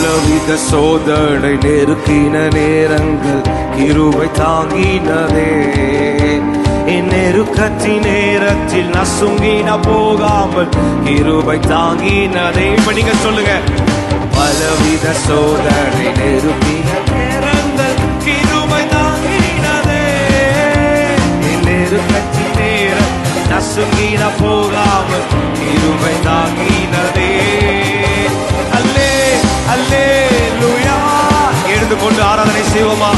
பலவித சோதனை நெருக்கின நேரங்கள் கிருபை தாங்கினதே. என் நெருக்கத்தின் நேரத்தில் நசுங்கின போகாமல் கிருபை தாங்கினதே. இப்ப நீங்க சொல்லுங்க, பலவித சோதனை நெருக்கின நேரங்கள் கிருபை தாங்கினதே. என் நெருக்கத்தின் நேரம் நசுங்கின போகாமல் கிருபை தாங்கினதே. அல்லேலூயா. எழுந்து கொண்டு ஆராதனை செய்வோமா?